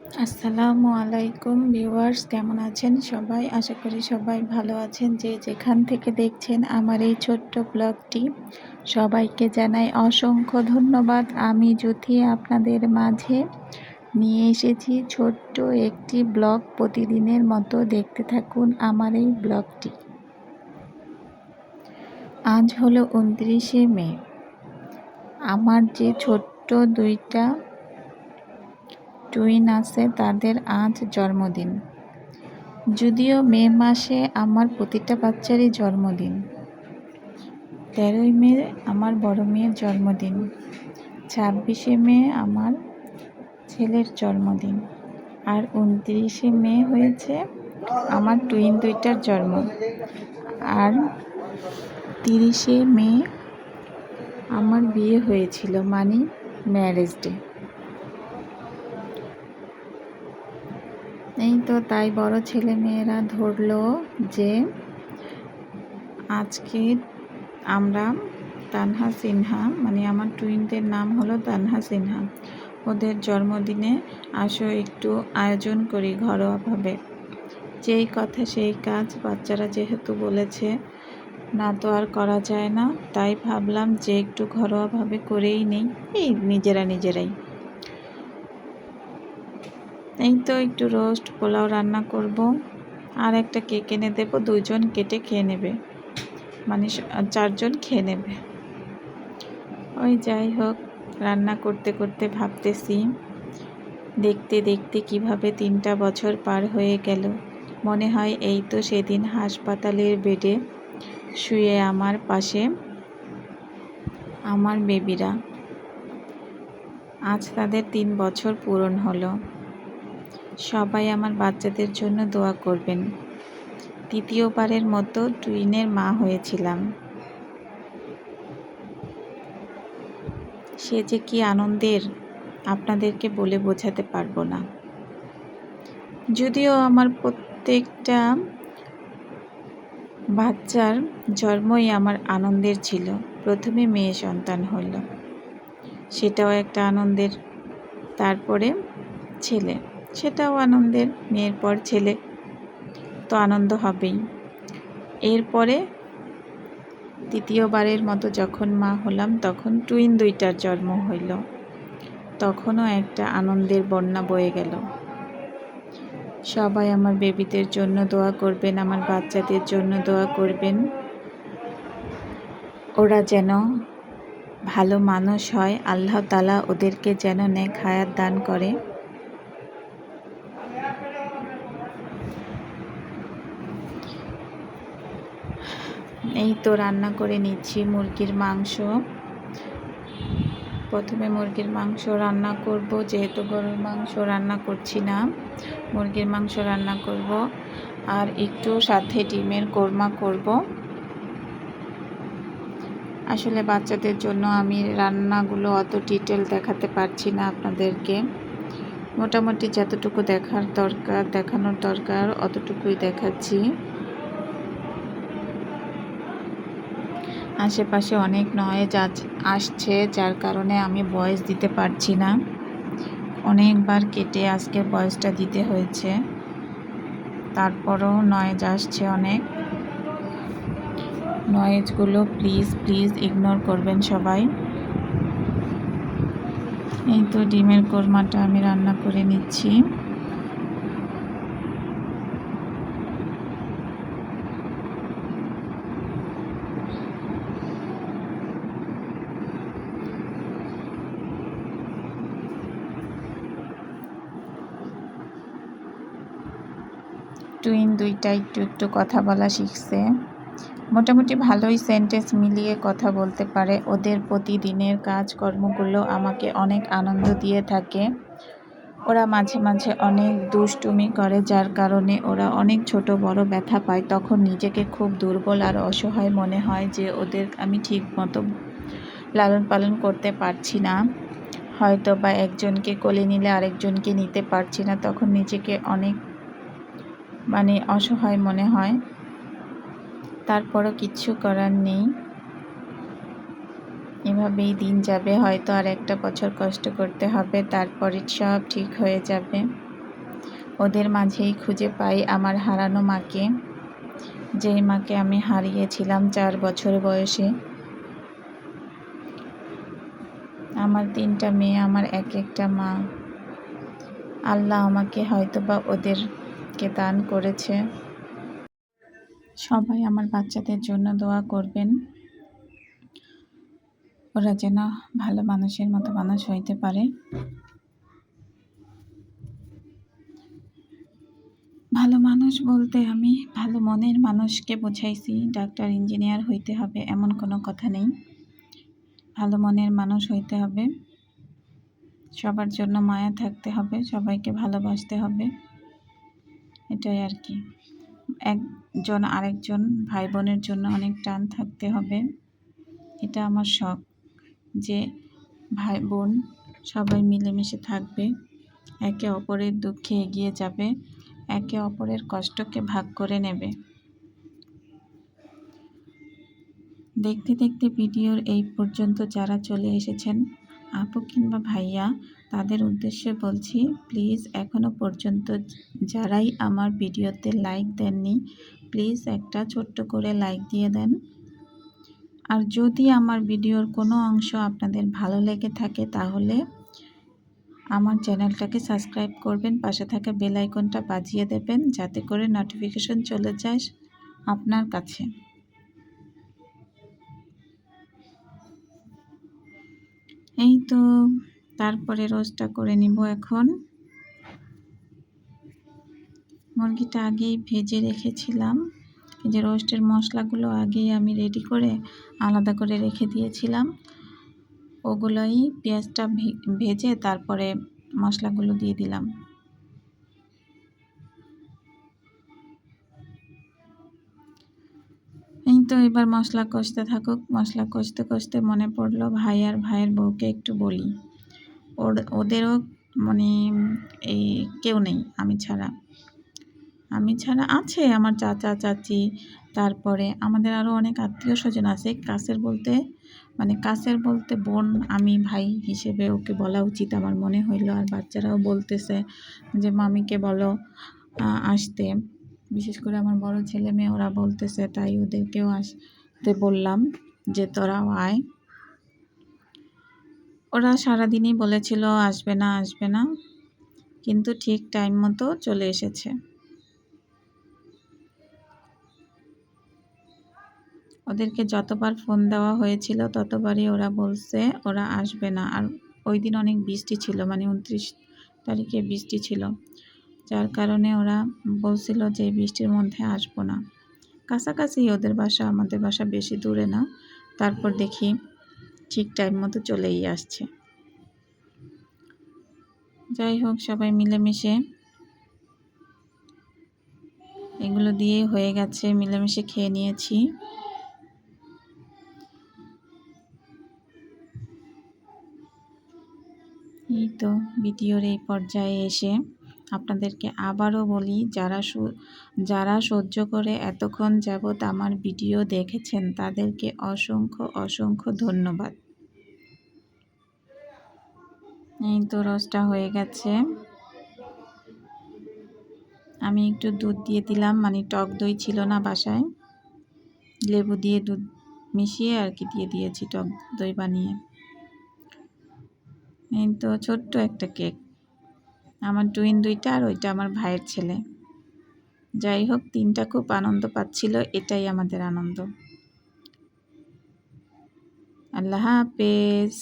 আসসালামু আলাইকুম ভিউয়ার্স, কেমন আছেন সবাই? আশা করি সবাই ভালো আছেন। যে যেখান থেকে দেখছেন আমার এই ছোট্ট ব্লগটি, সবাইকে জানাই অসংখ্য ধন্যবাদ। আমি যুথি আপনাদের মাঝে নিয়ে এসেছি ছোট্ট একটি ব্লগ। প্রতিদিনের মতো দেখতে থাকুন আমার এই ব্লগটি। আজ হলো ২৯শে মে। আমার যে ছোট্ট দুইটা টুইন আছে তাদের আজ জন্মদিন। যদিও মে মাসে আমার প্রতিটা বাচ্চারই জন্মদিন। ১৩ই মে আমার বড় মেয়ের জন্মদিন, ২৬শে মে আমার ছেলের জন্মদিন, আর ২৯শে মে হয়েছে আমার টুইন দুইটার জন্ম, আর ৩০শে মে আমার বিয়ে হয়েছিল, মানে ম্যারেজ ডে। এই তো তাই বড় ছেলে মেয়েরা ধরলো যে আজকে আমরা তানহা সিনহা, মানে আমার টুইনদের নাম হলো তানহা সিনহা, ওদের জন্মদিনে আসো একটু আয়োজন করি ঘরোয়াভাবে। যেই কথা সেই কাজ, বাচ্চারা যেহেতু বলেছে না তো আর করা যায় না, তাই ভাবলাম যে একটু ঘরোয়াভাবে করেই নেই, এই নিজেরাই। এই তো একটু রোস্ট পোলাও রান্না করব, আর একটা কেক এনে দেবো, 2জন কেটে খেয়ে নেবে, মানে 4জন খেয়ে নেবে। ওই যাই হোক, রান্না করতে করতে ভাবতেছি দেখতে দেখতে কিভাবে 3টা বছর পার হয়ে গেল। মনে হয় এই তো সেদিন হাসপাতালের বেডে শুয়ে আমার পাশে আমার বেবিরা, আজ তাদের 3 বছর পূরণ হলো। সবাই আমার বাচ্চাদের জন্য দোয়া করবেন। তৃতীয়বারের মতো টুইনের মা হয়েছিলাম। সে যে কি আনন্দের, আপনাদেরকে বলে বোঝাতে পারবো না। যদিও আমার প্রত্যেকটা বাচ্চার জন্মই আমার আনন্দের ছিল। প্রথমে মেয়ে সন্তান হইল, সেটাও একটা আনন্দের। তারপরে ছেলে, সেটাও আনন্দের। মেয়ের পর ছেলে, তো আনন্দ হবেই। এরপরে তৃতীয়বারের মতো যখন মা হলাম, তখন টুইন 2টার জন্ম হইল, তখনও একটা আনন্দের বন্যা বয়ে গেল। সবাই আমার বেবিদের জন্য দোয়া করবেন, আমার বাচ্চাদের জন্য দোয়া করবেন, ওরা যেন ভালো মানুষ হয়, আল্লাহ তাআলা ওদেরকে যেন নেক হায়াত দান করে। এই তো রান্না করে নিচ্ছি মুরগির মাংস। প্রথমে মুরগির মাংস রান্না করব, যেহেতু গরুর মাংস রান্না করছি না, মুরগির মাংস রান্না করব, আর একটু সাথে ডিমের কোরমা করব। আসলে বাচ্চাদের জন্য আমি রান্নাগুলো অত ডিটেল দেখাতে পারছি না আপনাদেরকে, মোটামুটি যতটুকু দেখানোর দরকার অতটুকুই দেখাচ্ছি। আশেপাশে অনেক নয়েজ আসছে, যার কারণে আমি ভয়েস দিতে পারছি না। অনেকবার কেটে আজকে ভয়েসটা দিতে হয়েছে, তারপরও নয়েজ আসছে অনেক। নয়েজগুলো প্লিজ ইগনোর করবেন সবাই। এই তো ডিমের কোরমাটা আমি রান্না করে নিচ্ছি। টুইন 2টা একটু কথা বলা শিখছে, মোটামুটি ভালোই সেন্টেন্স মিলিয়ে কথা বলতে পারে। ওদের প্রতিদিনের কাজকর্মগুলো আমাকে অনেক আনন্দ দিয়ে থাকে। ওরা মাঝে মাঝে অনেক দুষ্টুমি করে, যার কারণে ওরা অনেক ছোট বড় ব্যথা পায়। তখন নিজেকে খুব দুর্বল আর অসহায় মনে হয় যে ওদের আমি ঠিক মতো লালন পালন করতে পারছি না, হয়তো বা একজনকে কোলে নিলে আরেকজনকে নিতে পারছি না, তখন নিজেকে অনেক অসহায় মনে হয়। তারপরও কিচ্ছু করার নেই, এভাবেই দিন যাবে। হয়তো আর 1 বছর কষ্ট করতে হবে, তারপরে সব ঠিক হয়ে যাবে। ওদের মাঝেই খুঁজে পাই আমার হারানো মাকে, যেই মাকে আমি হারিয়েছিলাম 4 বছর বয়সে। আমার 3টা মেয়ে, আমার এক একটা মা। আল্লাহ আমাকে হয়তোবা ওদেরকে দান করেছে। সবাই আমার বাচ্চাদের জন্য দোয়া করবেন, ওরা যেন ভালো মানুষের মতো মানুষ হইতে পারে। ভালো মানুষ বলতে আমি ভালো মনের মানুষকে বোঝাইছি। ডাক্তার ইঞ্জিনিয়ার হইতে হবে এমন কোনো কথা নেই। ভালো মনের মানুষ হইতে হবে, সবার জন্য মায়া থাকতে হবে, সবাইকে ভালোবাসতে হবে, এটাই আর কি। একজন আরেকজন ভাই বোনের জন্য অনেক টান থাকতে হবে, এটা আমার শখ যে ভাই বোন সবাই মিলেমিশে থাকবে, একে অপরের দুঃখে এগিয়ে যাবে, একে অপরের কষ্টকে ভাগ করে নেবে। দেখতে দেখতে ভিডিওর এই পর্যন্ত যারা চলে এসেছেন আপু কিংবা ভাইয়া, তাদের উদ্দেশ্যে বলছি, প্লিজ এখনও পর্যন্ত যারাই আমার ভিডিওতে লাইক দেননি, প্লিজ একটা ছোট্ট করে লাইক দিয়ে দেন। আর যদি আমার ভিডিওর কোনো অংশ আপনাদের ভালো লেগে থাকে তাহলে আমার চ্যানেলটাকে সাবস্ক্রাইব করবেন, পাশে থাকা বেল আইকনটা বাজিয়ে দেবেন যাতে করে নোটিফিকেশন চলে যায় আপনার কাছে। এই তো, তারপরে রোস্টটা করে নিব। এখন মুরগিটা আগেই ভেজে রেখেছিলাম, এই যে রোস্টের মশলাগুলো আগেই আমি রেডি করে আলাদা করে রেখে দিয়েছিলাম, ওগুলোই পেঁয়াজটা ভেজে তারপরে মশলাগুলো দিয়ে দিলাম। এই তো এবার মশলা কষতে থাকুক। মশলা কষতে কষতে মনে পড়লো ভাই আর ভাইয়ের বউকে একটু বলি, ওদেরও মানে এই কেউ নেই আমি ছাড়া আছে আমার চাচা চাচি, তারপরে আমাদের আরও অনেক আত্মীয় স্বজন আছে। কাছের বলতে বোন, আমি ভাই হিসেবে ওকে বলা উচিত আমার মনে হইলো। আর বাচ্চারাও বলতেছে যে মামিকে বলো আসতে, বিশেষ করে আমার বড় ছেলে মেয়ে ওরা বলতেছে, তাই ওদেরকেও আসতে বললাম যে তোরাও আয়। ওরা সারাদিনই বলেছিল আসবে না, কিন্তু ঠিক টাইম মতো চলে এসেছে। ওদেরকে যতবার ফোন দেওয়া হয়েছিল ততবারই ওরা বলছে ওরা আসবে না। আর ওই দিন অনেক বৃষ্টি ছিল, 29 তারিখে বৃষ্টি ছিল, যার কারণে ওরা বলছিল যে বৃষ্টির মধ্যে আসবো না। কাছাকাছি ওদের বাসা, আমাদের বাসা বেশি দূরে না। তারপর দেখি ঠিক টাইম মতো চলেই আসছে। যাই হোক, সবাই মিলেমিশে এগুলো দিয়ে হয়ে গেছে, মিলেমিশে খেয়ে নিয়েছি। এই তো ভিডিওর এই পর্যায়ে এসে আপনাদেরকে আবারও বলি, যারা সহ্য করে এতক্ষণ যাবৎ আমার ভিডিও দেখেছেন তাদেরকে অসংখ্য ধন্যবাদ। এই তো রসটা হয়ে গেছে, আমি একটু দুধ দিয়ে দিলাম, টক দই ছিল না বাসায়, লেবু দিয়ে দুধ মিশিয়ে আর কি দিয়ে দিয়েছি টক দই বানিয়ে। এই তো ছোট্ট একটা কেক, আমার টুইন 2টা আর ওইটা আমার ভাইয়ের ছেলে। যাই হোক, 3টা খুব আনন্দ পাচ্ছিল, এটাই আমাদের আনন্দ। আল্লাহ হাফেজ।